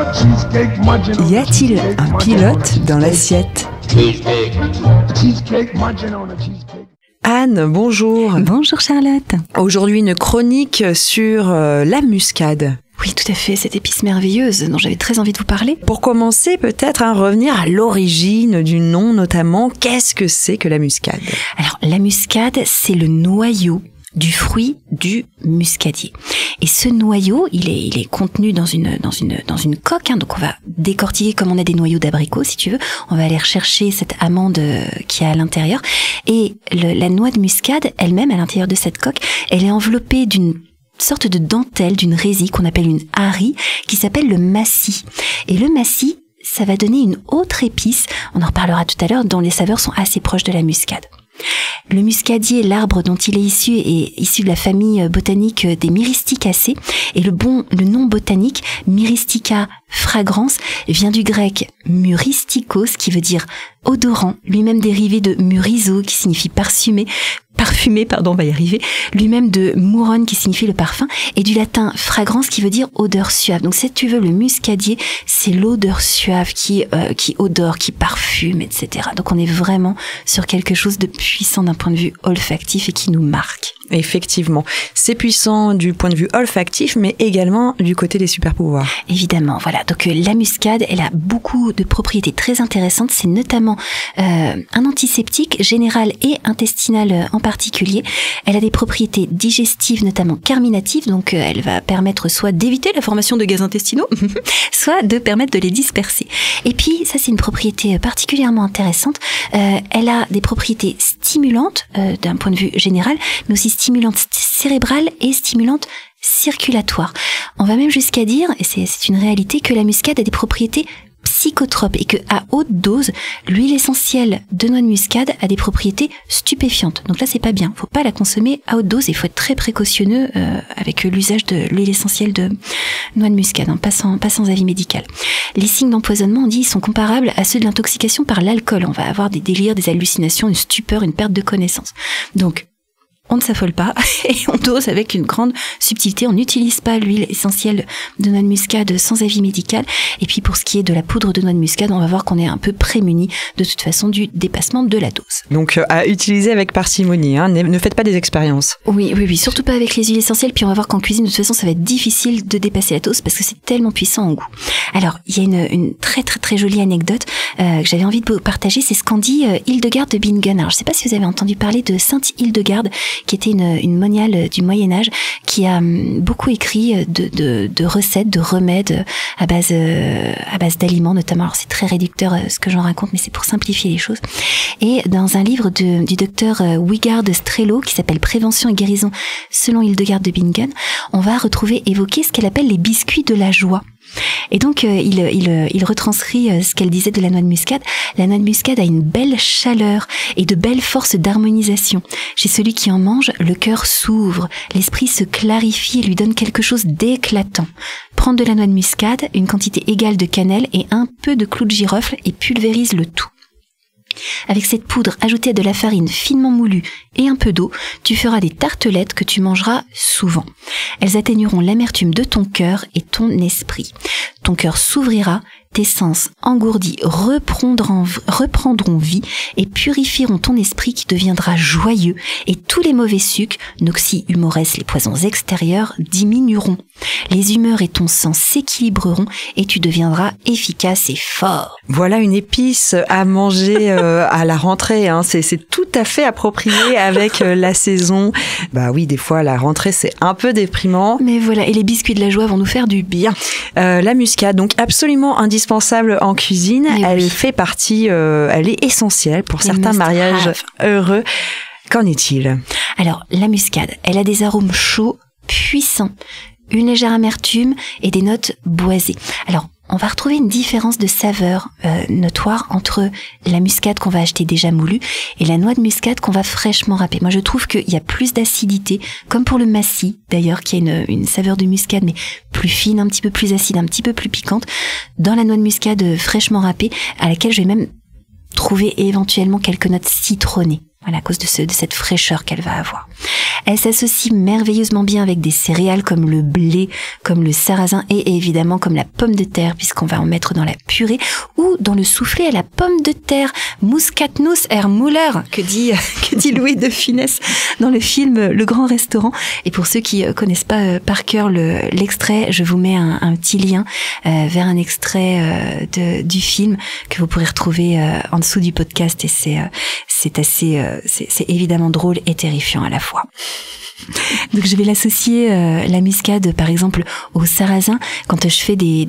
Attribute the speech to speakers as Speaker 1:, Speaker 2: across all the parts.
Speaker 1: Y a-t-il un pilote dans l'assiette? Anne, bonjour.
Speaker 2: Bonjour Charlotte.
Speaker 1: Aujourd'hui, une chronique sur la muscade.
Speaker 2: Oui, tout à fait, cette épice merveilleuse dont j'avais très envie de vous parler.
Speaker 1: Pour commencer, peut-être revenir à l'origine du nom, notamment, qu'est-ce que c'est que la muscade?
Speaker 2: Alors, la muscade, c'est le noyau du fruit du muscadier. Et ce noyau, il est contenu dans une coque, donc on va décortiquer comme on a des noyaux d'abricot, si tu veux. On va aller rechercher cette amande qui a à l'intérieur. Et la noix de muscade, elle-même, à l'intérieur de cette coque, elle est enveloppée d'une sorte de dentelle, d'une résille qu'on appelle une harie, qui s'appelle le massis. Et le massis, ça va donner une autre épice, on en reparlera tout à l'heure, dont les saveurs sont assez proches de la muscade. Le muscadier, l'arbre dont il est issu de la famille botanique des Myristicacées, et le nom botanique Myristica fragrans vient du grec myristikos, qui veut dire odorant, lui-même dérivé de myrizo, qui signifie parfumé, on va y arriver, lui-même de mouron, qui signifie le parfum, et du latin fragrans, qui veut dire odeur suave. Donc si tu veux, le muscadier, c'est l'odeur suave qui odore, qui parfume, etc. Donc on est vraiment sur quelque chose de puissant d'un point de vue olfactif et qui nous marque.
Speaker 1: Effectivement, c'est puissant du point de vue olfactif, mais également du côté des super pouvoirs.
Speaker 2: Évidemment, voilà. Donc la muscade, elle a beaucoup de propriétés très intéressantes. C'est notamment un antiseptique général et intestinal en particulier. Elle a des propriétés digestives, notamment carminatives. Donc elle va permettre soit d'éviter la formation de gaz intestinaux, soit de permettre de les disperser. Et puis ça, c'est une propriété particulièrement intéressante. Elle a des propriétés stimulantes d'un point de vue général, mais aussi stimulantes cérébrales et stimulantes circulatoires. On va même jusqu'à dire, et c'est une réalité, que la muscade a des propriétés psychotropes et que à haute dose, l'huile essentielle de noix de muscade a des propriétés stupéfiantes. Donc là, c'est pas bien. Faut pas la consommer à haute dose. Il faut être très précautionneux avec l'usage de l'huile essentielle de noix de muscade, pas sans avis médical. Les signes d'empoisonnement, on dit, sont comparables à ceux de l'intoxication par l'alcool. On va avoir des délires, des hallucinations, une stupeur, une perte de connaissance. Donc on ne s'affole pas et on dose avec une grande subtilité. On n'utilise pas l'huile essentielle de noix de muscade sans avis médical. Et puis pour ce qui est de la poudre de noix de muscade, on va voir qu'on est un peu prémuni de toute façon du dépassement de la dose.
Speaker 1: Donc à utiliser avec parcimonie, ne faites pas des expériences.
Speaker 2: Oui, surtout pas avec les huiles essentielles. Puis on va voir qu'en cuisine, de toute façon, ça va être difficile de dépasser la dose parce que c'est tellement puissant en goût. Alors, il y a une très très très jolie anecdote que j'avais envie de vous partager. C'est ce qu'en dit Hildegarde de Bingen. Alors, je sais pas si vous avez entendu parler de Sainte Hildegarde, qui était une moniale du Moyen-Âge, qui a beaucoup écrit de recettes, de remèdes à base d'aliments notamment. Alors c'est très réducteur ce que j'en raconte, mais c'est pour simplifier les choses. Et dans un livre du docteur Wigard Strello qui s'appelle Prévention et guérison selon Hildegarde de Bingen, on va retrouver évoquer ce qu'elle appelle les biscuits de la joie. Et donc il retranscrit ce qu'elle disait de la noix de muscade. La noix de muscade a une belle chaleur et de belles forces d'harmonisation. Chez celui qui en mange, le cœur s'ouvre, l'esprit se clarifie et lui donne quelque chose d'éclatant. Prendre de la noix de muscade, une quantité égale de cannelle et un peu de clou de girofle et pulvérise le tout. Avec cette poudre ajoutée à de la farine finement moulue et un peu d'eau, tu feras des tartelettes que tu mangeras souvent. Elles atténueront l'amertume de ton cœur et ton esprit. Ton cœur s'ouvrira, tes sens engourdis reprendront vie et purifieront ton esprit qui deviendra joyeux et tous les mauvais sucs, noxy, humorès, les poisons extérieurs diminueront. Les humeurs et ton sang s'équilibreront et tu deviendras efficace et fort.
Speaker 1: Voilà une épice à manger à la rentrée, c'est tout à fait approprié avec la saison. Bah oui, des fois la rentrée c'est un peu déprimant.
Speaker 2: Mais voilà, et les biscuits de la joie vont nous faire du bien.
Speaker 1: La muscade, donc absolument indispensable en cuisine. Et elle fait partie, elle est essentielle pour certains mariages heureux. Qu'en est-il?
Speaker 2: Alors, la muscade, elle a des arômes chauds, puissants, une légère amertume et des notes boisées. Alors, on va retrouver une différence de saveur notoire entre la muscade qu'on va acheter déjà moulue et la noix de muscade qu'on va fraîchement râper. Moi, je trouve qu'il y a plus d'acidité, comme pour le massis, d'ailleurs, qui a une saveur de muscade, mais plus fine, un petit peu plus acide, un petit peu plus piquante, dans la noix de muscade fraîchement râpée, à laquelle je vais même trouver éventuellement quelques notes citronnées. Voilà, à cause de cette fraîcheur qu'elle va avoir. Elle s'associe merveilleusement bien avec des céréales comme le blé, comme le sarrasin et évidemment comme la pomme de terre, puisqu'on va en mettre dans la purée ou dans le soufflé à la pomme de terre. Muscatnuss Müller, que dit Louis de Funès dans le film Le Grand Restaurant. Et pour ceux qui connaissent pas par cœur l'extrait, je vous mets un petit lien vers un extrait du film que vous pourrez retrouver en dessous du podcast, et c'est évidemment drôle et terrifiant à la fois. Donc je vais l'associer la muscade par exemple au sarrasin. Quand je fais des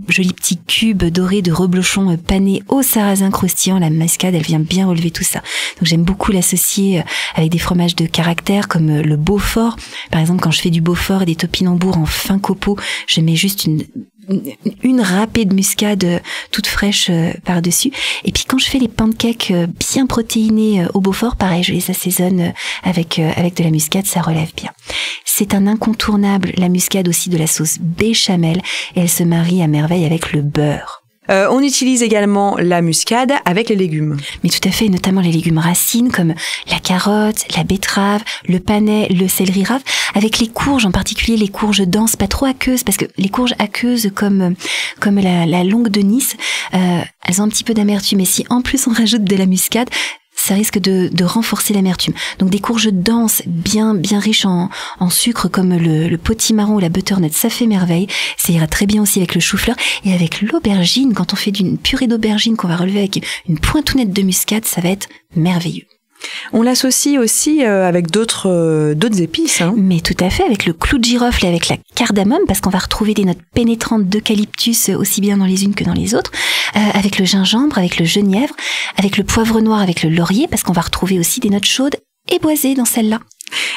Speaker 2: jolis petits cubes dorés de reblochon panés au sarrasin croustillant, la muscade elle vient bien relever tout ça. Donc j'aime beaucoup l'associer avec des fromages de caractère comme le Beaufort. Par exemple quand je fais du Beaufort et des topinambours en fin copeaux, je mets juste une râpée de muscade toute fraîche par-dessus. Et puis quand je fais les pancakes bien protéinés au Beaufort, pareil, je les assaisonne avec de la muscade, ça relève bien. C'est un incontournable, la muscade aussi de la sauce béchamel, et elle se marie à merveille avec le beurre.
Speaker 1: On utilise également la muscade avec les légumes.
Speaker 2: Mais tout à fait, notamment les légumes racines comme la carotte, la betterave, le panais, le céleri rave, avec les courges, en particulier les courges denses, pas trop aqueuses, parce que les courges aqueuses comme la longue de Nice, elles ont un petit peu d'amertume. Et si en plus on rajoute de la muscade, ça risque de renforcer l'amertume. Donc des courges denses, bien riches en sucre comme le potimarron ou la butternut, ça fait merveille. Ça ira très bien aussi avec le chou-fleur et avec l'aubergine. Quand on fait d'une purée d'aubergine qu'on va relever avec une pointounette de muscade, ça va être merveilleux.
Speaker 1: On l'associe aussi avec d'autres épices. Hein.
Speaker 2: Mais tout à fait, avec le clou de girofle et avec la cardamome, parce qu'on va retrouver des notes pénétrantes d'eucalyptus aussi bien dans les unes que dans les autres, avec le gingembre, avec le genièvre, avec le poivre noir, avec le laurier, parce qu'on va retrouver aussi des notes chaudes et boisées dans celle-là.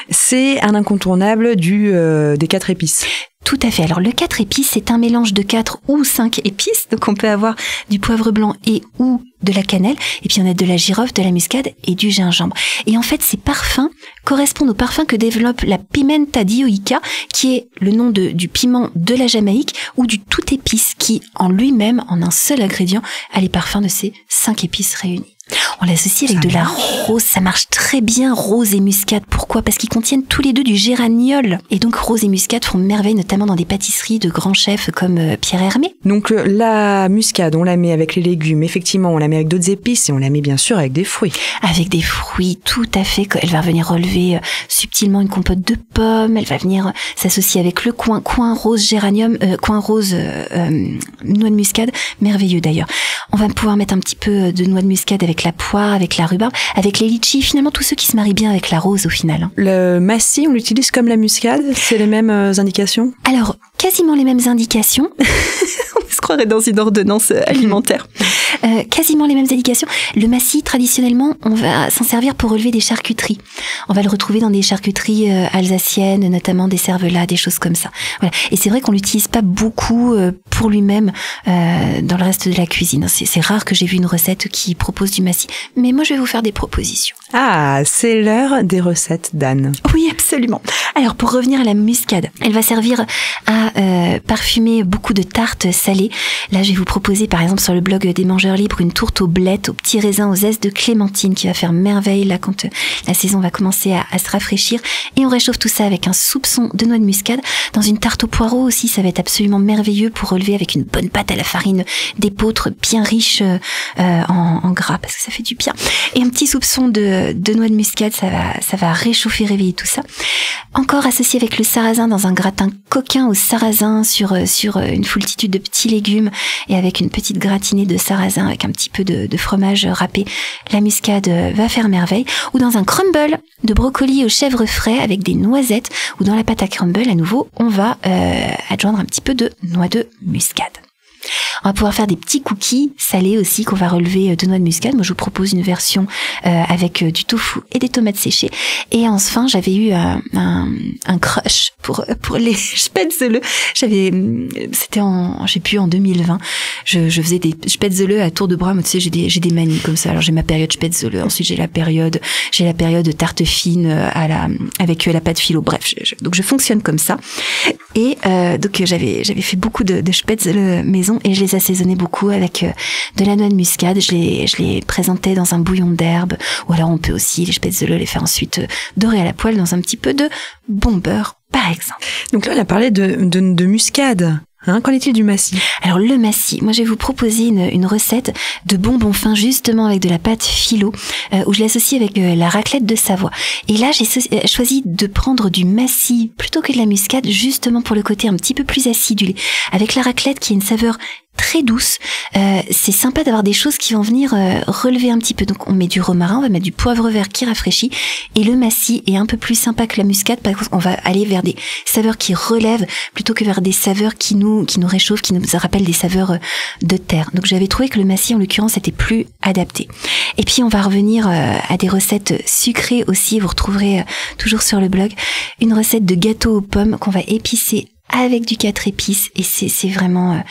Speaker 1: C'est un incontournable des 4 épices.
Speaker 2: Tout à fait. Alors le 4 épices, c'est un mélange de 4 ou 5 épices. Donc on peut avoir du poivre blanc et ou de la cannelle. Et puis on a de la girofle, de la muscade et du gingembre. Et en fait, ces parfums correspondent aux parfums que développe la pimenta dioica, qui est le nom du piment de la Jamaïque, ou du tout épice, qui en lui-même, en un seul ingrédient, a les parfums de ces 5 épices réunies. On l'associe avec de la rose, ça marche très bien, rose et muscade. Pourquoi ? Parce qu'ils contiennent tous les deux du géraniol. Et donc rose et muscade font merveille, notamment dans des pâtisseries de grands chefs comme Pierre Hermé.
Speaker 1: Donc la muscade, on la met avec les légumes, effectivement, on la met avec d'autres épices et on la met bien sûr avec des fruits.
Speaker 2: Avec des fruits, tout à fait. Elle va venir relever subtilement une compote de pommes, elle va venir s'associer avec le coin rose géranium, noix de muscade, merveilleux d'ailleurs. On va pouvoir mettre un petit peu de noix de muscade avec la poire, avec la rhubarbe, avec les litchis, finalement tous ceux qui se marient bien avec la rose au final. Hein.
Speaker 1: Le massis, on l'utilise comme la muscade, c'est les mêmes indications ?
Speaker 2: Alors, quasiment les mêmes indications. On se croirait dans une ordonnance alimentaire. Quasiment les mêmes indications. Le massis, traditionnellement, on va s'en servir pour relever des charcuteries. On va le retrouver dans des charcuteries alsaciennes, notamment des cervelas, des choses comme ça. Voilà. Et c'est vrai qu'on l'utilise pas beaucoup pour lui-même dans le reste de la cuisine. C'est rare que j'ai vu une recette qui propose du massis. Mais moi, je vais vous faire des propositions.
Speaker 1: Ah, c'est l'heure des recettes d'Anne.
Speaker 2: Oui, absolument. Alors, pour revenir à la muscade, elle va servir à parfumer beaucoup de tartes salées. Là, je vais vous proposer, par exemple, sur le blog des Mangeurs Libres, une tourte aux blettes, aux petits raisins, aux zestes de clémentine qui va faire merveille là quand la saison va commencer à se rafraîchir. Et on réchauffe tout ça avec un soupçon de noix de muscade. Dans une tarte aux poireaux aussi, ça va être absolument merveilleux pour relever avec une bonne pâte à la farine d'épeautre bien riche en gras parce que ça fait du bien. Et un petit soupçon de noix de muscade, ça va réchauffer, réveiller tout ça. Encore associé avec le sarrasin dans un gratin coquin au sarrasin sur une foultitude de petits légumes et avec une petite gratinée de sarrasin avec un petit peu de fromage râpé. La muscade va faire merveille. Ou dans un crumble de brocoli au chèvre frais avec des noisettes, ou dans la pâte à crumble, à nouveau, on va adjoindre un petit peu de noix de muscade. On va pouvoir faire des petits cookies salés aussi qu'on va relever de noix de muscade. Moi, je vous propose une version avec du tofu et des tomates séchées. Et enfin, j'avais eu un crush pour les spätzle. En 2020. Je faisais des spätzle à tour de bras. Moi, tu sais, j'ai des manies comme ça. Alors, j'ai ma période spätzle. Ensuite, j'ai la période tarte fine avec la pâte philo. Bref, donc je fonctionne comme ça. Et donc, j'avais fait beaucoup de spätzle maison et je les les assaisonnais beaucoup avec de la noix de muscade. Je les présentais dans un bouillon d'herbe, ou alors on peut aussi, les spätzle, les faire ensuite dorer à la poêle dans un petit peu de bon beurre, par exemple.
Speaker 1: Donc là, on a parlé de muscade. Qu'en est-il du massis?
Speaker 2: Alors le massis, moi je vais vous proposer une recette de bonbons fins justement avec de la pâte phyllo où je l'associe avec la raclette de Savoie. Et là j'ai choisi de prendre du massis plutôt que de la muscade justement pour le côté un petit peu plus acidulé. Avec la raclette qui a une saveur très douce, c'est sympa d'avoir des choses qui vont venir relever un petit peu. Donc on met du romarin, on va mettre du poivre vert qui rafraîchit, et le massis est un peu plus sympa que la muscade parce qu'on va aller vers des saveurs qui relèvent plutôt que vers des saveurs qui nous réchauffent, qui nous rappellent des saveurs de terre. Donc j'avais trouvé que le massis en l'occurrence était plus adapté. Et puis on va revenir à des recettes sucrées aussi. Vous retrouverez toujours sur le blog une recette de gâteau aux pommes qu'on va épicer avec du 4 épices, et c'est vraiment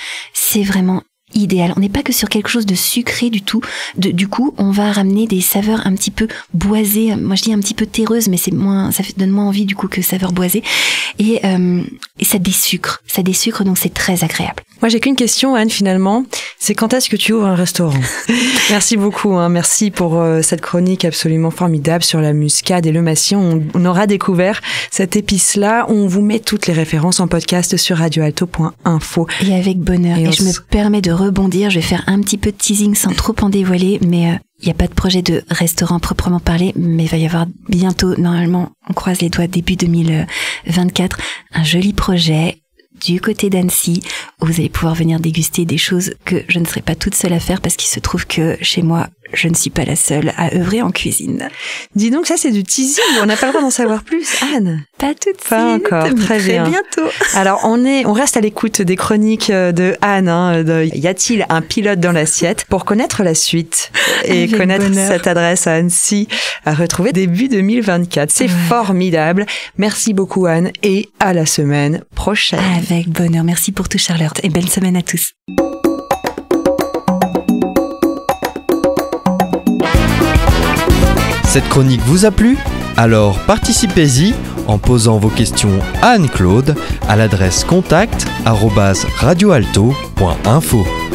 Speaker 2: idéal. On n'est pas que sur quelque chose de sucré du tout. Du coup, on va ramener des saveurs un petit peu boisées. Moi, je dis un petit peu terreuses, mais c'est moins, donne moins envie du coup que saveur boisée. Et ça désucre, donc c'est très agréable.
Speaker 1: Moi, j'ai qu'une question, Anne, finalement. C'est quand est-ce que tu ouvres un restaurant? Merci beaucoup, merci pour cette chronique absolument formidable sur la muscade et le massis. On aura découvert cette épice-là. On vous met toutes les références en podcast sur radioalto.info.
Speaker 2: Et avec bonheur. Et je me permets de rebondir. Je vais faire un petit peu de teasing sans trop en dévoiler, mais il n'y a pas de projet de restaurant proprement parlé, mais il va y avoir bientôt, normalement, on croise les doigts, début 2024, un joli projet du côté d'Annecy, où vous allez pouvoir venir déguster des choses que je ne serai pas toute seule à faire, parce qu'il se trouve que chez moi, je ne suis pas la seule à œuvrer en cuisine.
Speaker 1: Dis donc, ça c'est du teasing, on n'a pas le droit d'en savoir plus, Anne.
Speaker 2: Pas tout de suite.
Speaker 1: Pas encore, très bien.
Speaker 2: Bientôt.
Speaker 1: Alors on reste à l'écoute des chroniques de Anne, y a-t-il un pilote dans l'assiette, pour connaître la suite et avec connaître bonheur. Cette adresse à Annecy à retrouver début 2024. C'est formidable. Merci beaucoup Anne, et à la semaine prochaine.
Speaker 2: Avec bonheur, merci pour tout Charlotte, et belle semaine à tous.
Speaker 3: Cette chronique vous a plu? Alors participez-y en posant vos questions à Anne-Claude à l'adresse contact@radioalto.info.